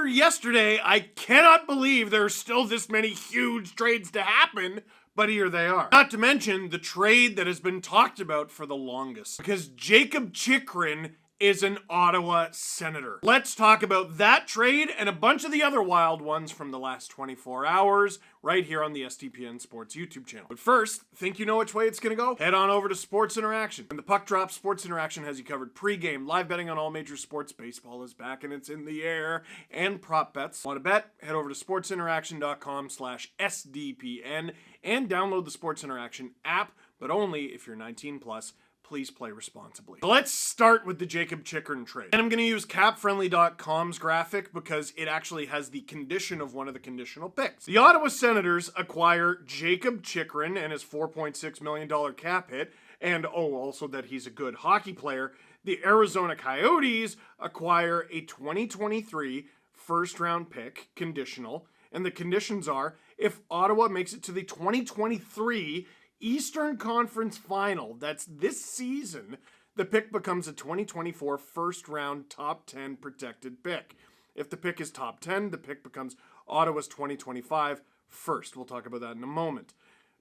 after yesterday, I cannot believe there are still this many huge trades to happen, but here they are. Not to mention the trade that has been talked about for the longest, because Jakob Chychrun is an Ottawa Senator. Let's talk about that trade and a bunch of the other wild ones from the last 24 hours right here on the STPN Sports YouTube channel. But first, think you know which way it's going to go? Head on over to Sports Interaction. When the puck drops, Sports Interaction has you covered pre-game, live betting on all major sports. Baseball is back and it's in the air, and prop bets. Want to bet? Head over to sportsinteraction.com/SDPN and download the Sports Interaction app, but only if you're 19 plus. Please play responsibly. Let's start with the Jakob Chychrun trade. And I'm going to use capfriendly.com's graphic because it actually has the condition of one of the conditional picks. The Ottawa Senators acquire Jakob Chychrun and his $4.6 million cap hit, and also that he's a good hockey player. The Arizona Coyotes acquire a 2023 first-round pick, conditional, and the conditions are if Ottawa makes it to the 2023 Eastern Conference Final, that's this season, the pick becomes a 2024 first-round top 10 protected pick. If the pick is top 10, the pick becomes Ottawa's 2025 first. We'll talk about that in a moment.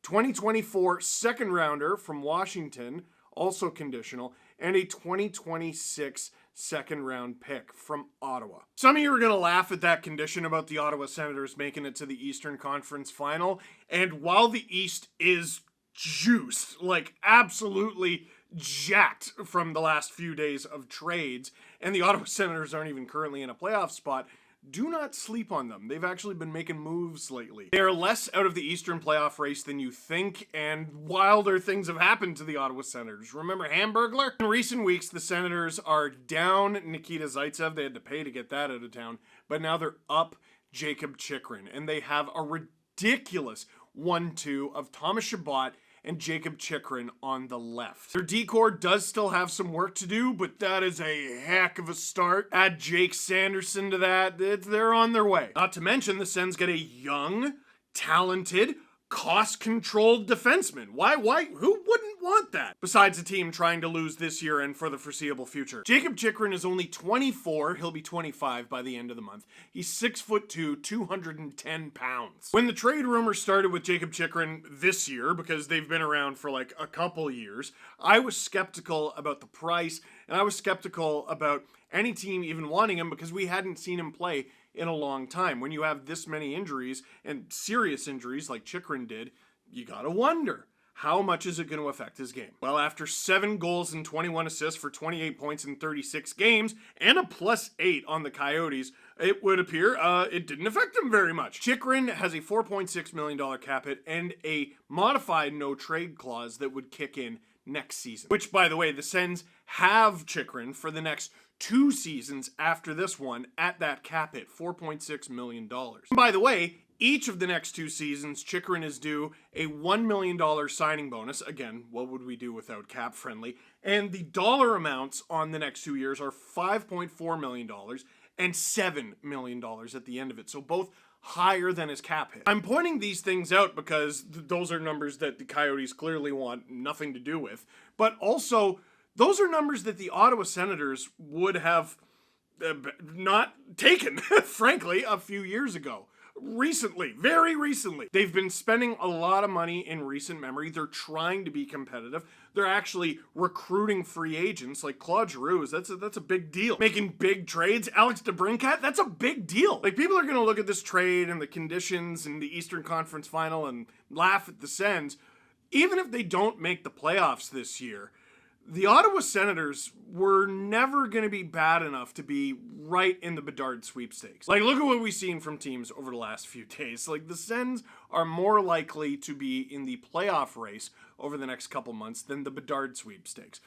2024 second-rounder from Washington, also conditional, and a 2026 second-round pick from Ottawa. Some of you are going to laugh at that condition about the Ottawa Senators making it to the Eastern Conference Final, and while the East is juiced, like absolutely jacked from the last few days of trades, and the Ottawa Senators aren't even currently in a playoff spot, do not sleep on them. They've actually been making moves lately. They are less out of the Eastern playoff race than you think, and wilder things have happened to the Ottawa Senators. Remember Hamburglar? In recent weeks, the Senators are down Nikita Zaitsev. They had to pay to get that out of town, but now they're up Jakob Chychrun, and they have a ridiculous 1-2 of Thomas Chabot and Jakob Chychrun on the left. Their D-core does still have some work to do, but that is a heck of a start. Add Jake Sanderson to that, they're on their way. Not to mention, the Sens get a young, talented, cost-controlled defenseman. Why? Who wouldn't want that? Besides a team trying to lose this year and for the foreseeable future. Jakob Chychrun is only 24. He'll be 25 by the end of the month. He's 6'2", 210 pounds. When the trade rumors started with Jakob Chychrun this year, because they've been around for like a couple years, I was skeptical about the price, and I was skeptical about any team even wanting him because we hadn't seen him play in a long time. When you have this many injuries, and serious injuries like Chychrun did, you gotta wonder, how much is it going to affect his game? Well, after 7 goals and 21 assists for 28 points in 36 games, and a +8 on the Coyotes, it would appear it didn't affect him very much. Chychrun has a $4.6 million cap hit and a modified no-trade clause that would kick in next season. Which, by the way, the Sens have Chychrun for the next 2 seasons after this one at that cap hit, $4.6 million. By the way, each of the next 2 seasons, Chychrun is due a $1 million signing bonus. Again, what would we do without cap friendly? And the dollar amounts on the next 2 years are $5.4 million and $7 million at the end of it. So both higher than his cap hit. I'm pointing these things out because those are numbers that the Coyotes clearly want nothing to do with, but also those are numbers that the Ottawa Senators would have not taken, frankly, a few years ago. Recently, very recently. They've been spending a lot of money in recent memory. They're trying to be competitive. They're actually recruiting free agents like Claude Giroux. That's a big deal. Making big trades. Alex DeBrincat, that's a big deal. Like, people are going to look at this trade and the conditions in the Eastern Conference Final and laugh at the Sens. Even if they don't make the playoffs this year, the Ottawa Senators were never going to be bad enough to be right in the Bedard sweepstakes. Like, look at what we've seen from teams over the last few days. Like, the Sens are more likely to be in the playoff race over the next couple months than the Bedard sweepstakes.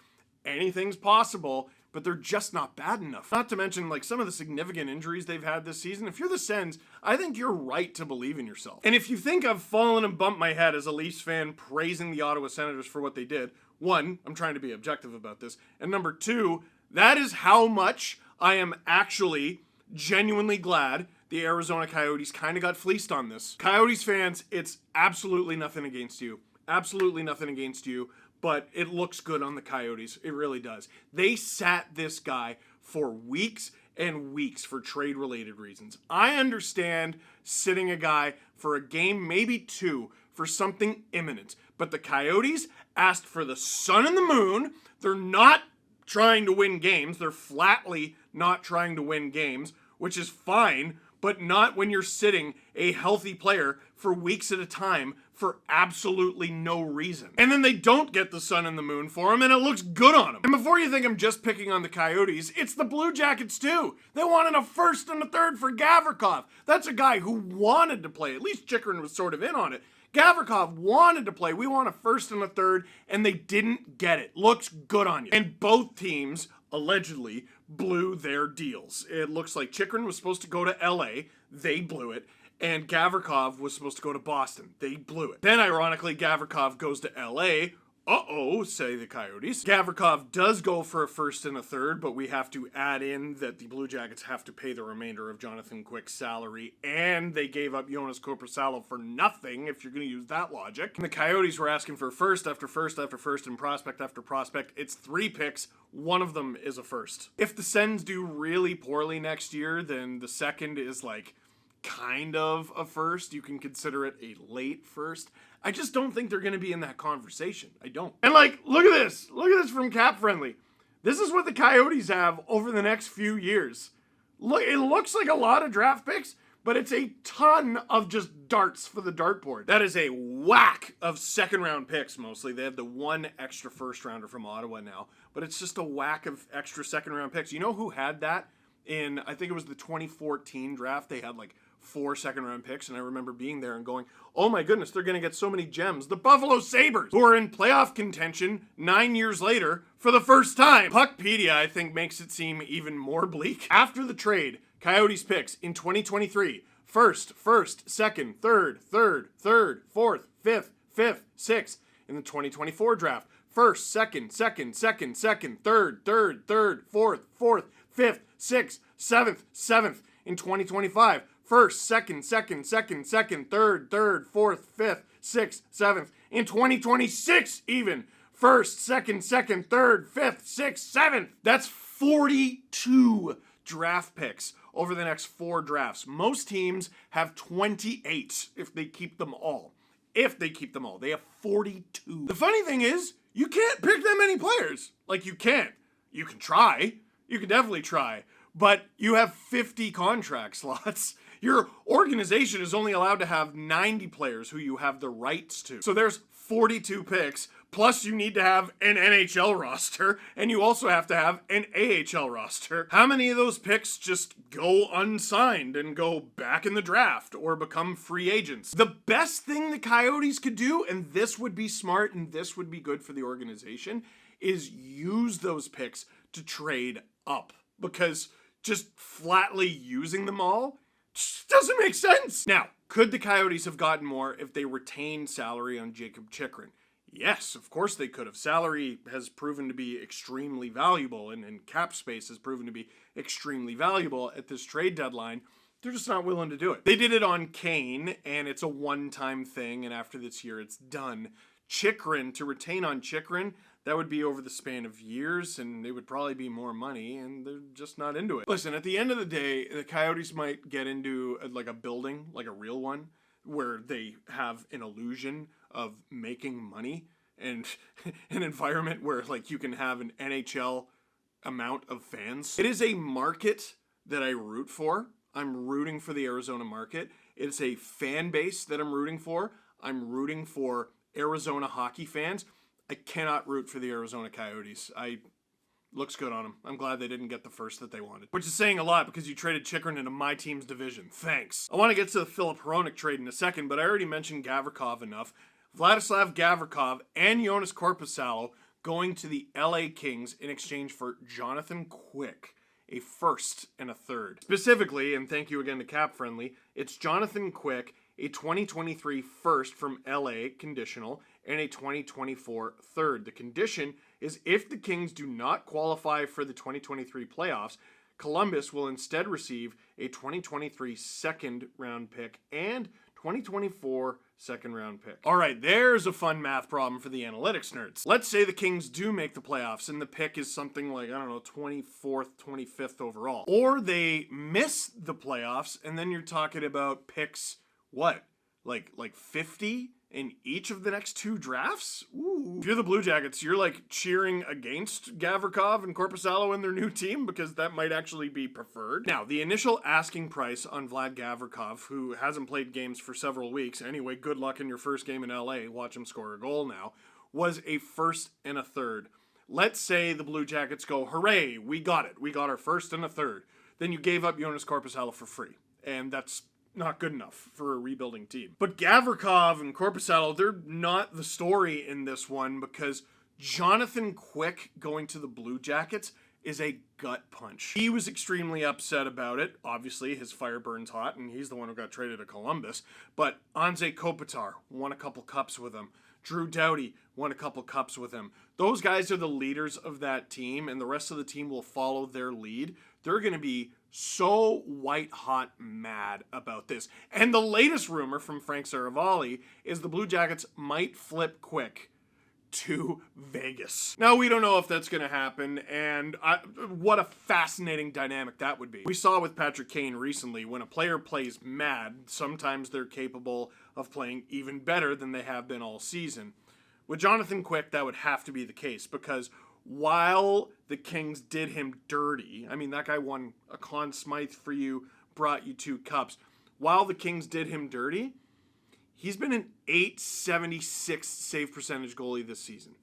Anything's possible, but they're just not bad enough. Not to mention, like, some of the significant injuries they've had this season. If you're the Sens, I think you're right to believe in yourself. And if you think I've fallen and bumped my head as a Leafs fan praising the Ottawa Senators for what they did, 1, I'm trying to be objective about this, and number 2, that is how much I am actually genuinely glad the Arizona Coyotes kind of got fleeced on this. Coyotes fans, it's absolutely nothing against you. Absolutely nothing against you, but it looks good on the Coyotes. It really does. They sat this guy for weeks and weeks for trade-related reasons. I understand sitting a guy for a game, maybe two, for something imminent. But the Coyotes asked for the sun and the moon. They're not trying to win games. They're flatly not trying to win games, which is fine, but not when you're sitting a healthy player for weeks at a time for absolutely no reason. And then they don't get the sun and the moon for him, and it looks good on him. And before you think I'm just picking on the Coyotes, it's the Blue Jackets too. They wanted a first and a third for Gavrikov. That's a guy who wanted to play. At least Chychrun was sort of in on it. Gavrikov wanted to play. We want a first and a third, and they didn't get it. Looks good on you. And both teams allegedly blew their deals. It looks like Chychrun was supposed to go to LA. They blew it. And Gavrikov was supposed to go to Boston. They blew it. Then, ironically, Gavrikov goes to LA. Uh-oh, say the Coyotes. Gavrikov does go for a first and a third, but we have to add in that the Blue Jackets have to pay the remainder of Jonathan Quick's salary, and they gave up Joonas Korpisalo for nothing, if you're going to use that logic. And the Coyotes were asking for first after first after first and prospect after prospect. It's 3 picks. One of them is a first. If the Sens do really poorly next year, then the second is like kind of a first. You can consider it a late first. I just don't think they're going to be in that conversation. I don't. And like, look at this. Look at this from Cap Friendly. This is what the Coyotes have over the next few years. Look, it looks like a lot of draft picks, but it's a ton of just darts for the dartboard. That is a whack of second round picks mostly. They have the one extra first rounder from Ottawa now, but it's just a whack of extra second round picks. You know who had that in, I think it was the 2014 draft? They had like 4 second round picks, and I remember being there and going, oh my goodness, they're going to get so many gems. The Buffalo Sabres, who are in playoff contention 9 years later for the first time. Puckpedia, I think, makes it seem even more bleak. After the trade, Coyotes picks in 2023, first, second, third, fourth, fifth, sixth. In the 2024 draft, first, second, third, fourth, fifth, sixth, seventh. In 2025, first, second, third, fourth, fifth, sixth, seventh. In 2026, even. First, second, third, fifth, sixth, seventh. That's 42 draft picks over the next 4 drafts. Most teams have 28 if they keep them all. If they keep them all. They have 42. The funny thing is, you can't pick that many players. Like, you can't. You can try. You can definitely try. But you have 50 contract slots. Your organization is only allowed to have 90 players who you have the rights to. So there's 42 picks, plus you need to have an NHL roster, and you also have to have an AHL roster. How many of those picks just go unsigned and go back in the draft or become free agents? The best thing the Coyotes could do, and this would be smart and this would be good for the organization, is use those picks to trade up. Because just flatly using them all just doesn't make sense. Now, could the Coyotes have gotten more if they retained salary on Jakob Chychrun? Yes, of course they could have. Salary has proven to be extremely valuable, and cap space has proven to be extremely valuable at this trade deadline. They're just not willing to do it. They did it on Kane, and it's a one-time thing, and after this year, it's done. Chychrun, to retain on Chychrun, that would be over the span of years, and it would probably be more money, and they're just not into it. Listen, at the end of the day, the Coyotes might get into like a building, like a real one, where they have an illusion of making money, and an environment where like you can have an NHL amount of fans. It is a market that I root for. I'm rooting for the Arizona market. It's a fan base that I'm rooting for. I'm rooting for Arizona hockey fans. I cannot root for the Arizona Coyotes. Looks good on them. I'm glad they didn't get the first that they wanted. Which is saying a lot because you traded Chychrun into my team's division. Thanks. I want to get to the Filip Hronek trade in a second, but I already mentioned Gavrikov enough. Vladislav Gavrikov and Joonas Korpisalo going to the LA Kings in exchange for Jonathan Quick, a first and a third. Specifically, and thank you again to Cap Friendly, it's Jonathan Quick, a 2023 first from LA, conditional, and a 2024 third. The condition is if the Kings do not qualify for the 2023 playoffs, Columbus will instead receive a 2023 second round pick and 2024 second-round pick. All right, there's a fun math problem for the analytics nerds. Let's say the Kings do make the playoffs and the pick is something like, 24th, 25th overall. Or they miss the playoffs and then you're talking about picks, what? Like 50 in each of the next 2 drafts? Ooh. If you're the Blue Jackets, you're like cheering against Gavrikov and Korpisalo and their new team because that might actually be preferred. Now, the initial asking price on Vlad Gavrikov, who hasn't played games for several weeks, anyway, good luck in your first game in LA, watch him score a goal now, was a first and a third. Let's say the Blue Jackets go, hooray, we got it. We got our first and a third. Then you gave up Joonas Korpisalo for free. And that's not good enough for a rebuilding team. But Gavrikov and Korpisalo, they're not the story in this one because Jonathan Quick going to the Blue Jackets is a gut punch. He was extremely upset about it. Obviously, his fire burns hot, and he's the one who got traded to Columbus. But Anze Kopitar won a couple cups with him. Drew Doughty won a couple cups with him. Those guys are the leaders of that team, and the rest of the team will follow their lead. They're going to be so white-hot mad about this. And the latest rumor from Frank Saravalli is the Blue Jackets might flip Quick to Vegas. Now, we don't know if that's going to happen, and what a fascinating dynamic that would be. We saw with Patrick Kane recently, when a player plays mad, sometimes they're capable of playing even better than they have been all season. With Jonathan Quick, that would have to be the case, because while the Kings did him dirty, I mean, that guy won a Conn Smythe for you, brought you 2 cups. While the Kings did him dirty, he's been an .876 save percentage goalie this season.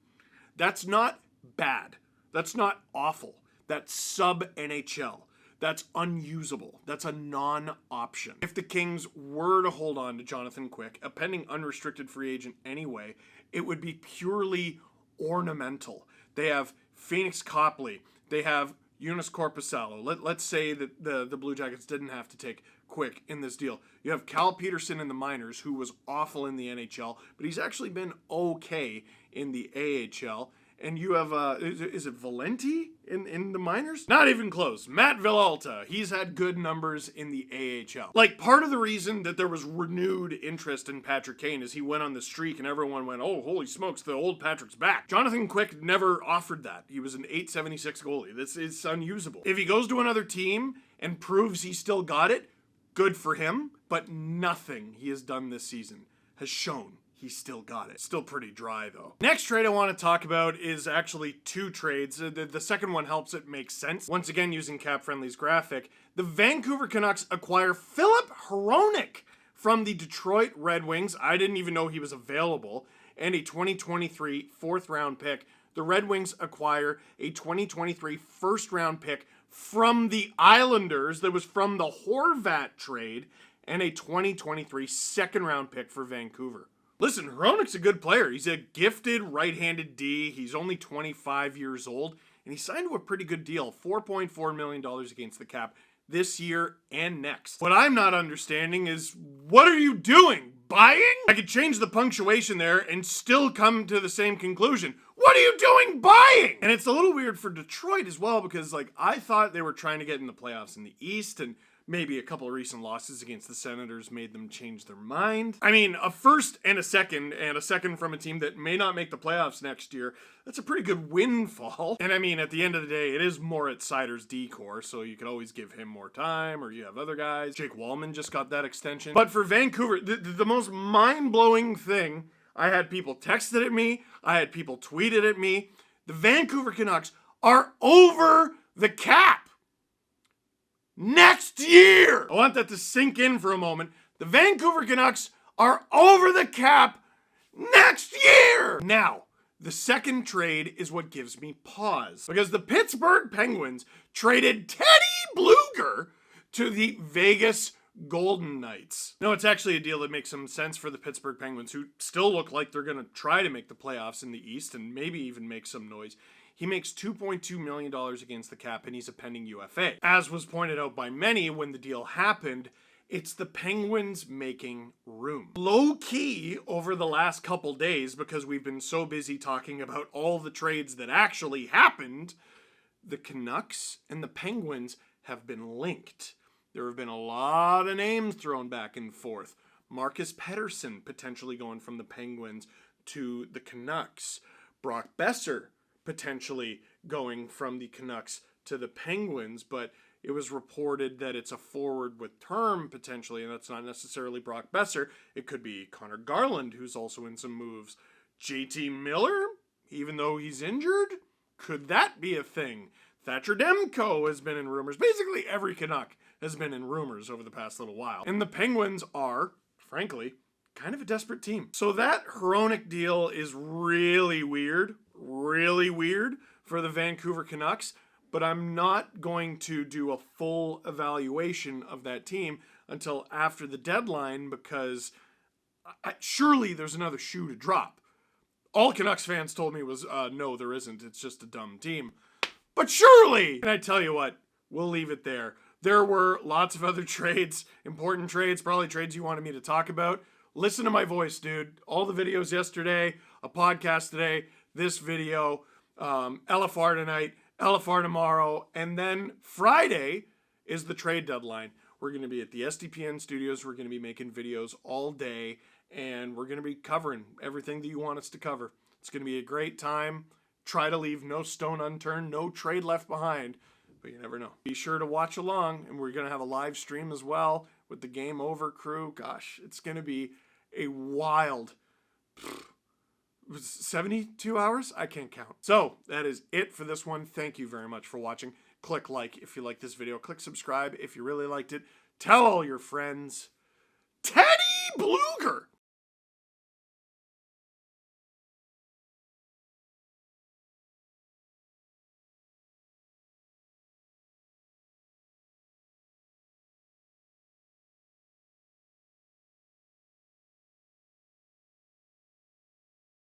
That's not bad. That's not awful. That's sub-NHL. That's unusable. That's a non-option. If the Kings were to hold on to Jonathan Quick, a pending unrestricted free agent anyway, it would be purely ornamental. They have Phoenix Copley. They have Joonas Korpisalo. Let's say that the Blue Jackets didn't have to take Quick in this deal. You have Cal Peterson in the minors, who was awful in the NHL, but he's actually been okay in the AHL. And you have, is it Valenti in the minors? Not even close. Matt Villalta. He's had good numbers in the AHL. Like, part of the reason that there was renewed interest in Patrick Kane is he went on the streak and everyone went, oh, holy smokes, the old Patrick's back. Jonathan Quick never offered that. He was an .876 goalie. This is unusable. If he goes to another team and proves he still got it, good for him. But nothing he has done this season has shown he's still got it. Still pretty dry, though. Next trade I want to talk about is actually 2 trades. The second one helps it make sense. Once again, using Cap Friendly's graphic, the Vancouver Canucks acquire Filip Hronek from the Detroit Red Wings. I didn't even know he was available. And a 2023 4th-round pick. The Red Wings acquire a 2023 1st-round pick from the Islanders that was from the Horvat trade, and a 2023 2nd-round pick for Vancouver. Listen, Hronek's a good player. He's a gifted right-handed D. He's only 25 years old, and he signed to a pretty good deal, $4.4 million against the cap this year and next. What I'm not understanding is, what are you doing? Buying? I could change the punctuation there and still come to the same conclusion. What are you doing buying? And it's a little weird for Detroit as well, because I thought they were trying to get in the playoffs in the East, and maybe a couple of recent losses against the Senators made them change their mind. I mean, a 1st and a 2nd, and a 2nd from a team that may not make the playoffs next year, that's a pretty good windfall. And I mean, at the end of the day, it is Moritz Seider's decor, so you could always give him more time, or you have other guys. Jake Wallman just got that extension. But for Vancouver, the most mind-blowing thing, I had people text it at me, I had people tweet it at me, the Vancouver Canucks are over the cap next year. I want that to sink in for a moment. The Vancouver Canucks are over the cap next year. Now, the second trade is what gives me pause, because the Pittsburgh Penguins traded Teddy Bluger to the Vegas Golden Knights. No, it's actually a deal that makes some sense for the Pittsburgh Penguins, who still look like they're going to try to make the playoffs in the East and maybe even make some noise. He makes $2.2 million against the cap, and he's a pending UFA. As was pointed out by many when the deal happened, it's the Penguins making room. Low-key, over the last couple days, because we've been so busy talking about all the trades that actually happened, the Canucks and the Penguins have been linked. There have been a lot of names thrown back and forth. Marcus Pettersson potentially going from the Penguins to the Canucks. Brock Besser potentially going from the Canucks to the Penguins, but it was reported that it's a forward with term potentially, and that's not necessarily Brock Besser. It could be Connor Garland, who's also in some moves. JT Miller, even though he's injured, could that be a thing? Thatcher Demko has been in rumors. Basically, every Canuck has been in rumors over the past little while. And the Penguins are, frankly, kind of a desperate team. So that Hronek deal is really weird for the Vancouver Canucks, but I'm not going to do a full evaluation of that team until after the deadline, because surely there's another shoe to drop. All Canucks fans told me was, no, there isn't. It's just a dumb team. But surely, and I tell you what, we'll leave it there. There were lots of other trades, important trades, probably trades you wanted me to talk about. Listen to my voice, dude. All the videos yesterday, a podcast today, this video, LFR tonight, LFR tomorrow, and then Friday is the trade deadline. We're going to be at the SDPN studios. We're going to be making videos all day, and we're going to be covering everything that you want us to cover. It's going to be a great time. Try to leave no stone unturned, no trade left behind, but you never know. Be sure to watch along, and we're going to have a live stream as well with the Game Over crew. Gosh, it's going to be a wild 72 hours? I can't count. So that is it for this one. Thank you very much for watching. Click like if you like this video. Click subscribe if you really liked it. Tell all your friends. Teddy Bluger!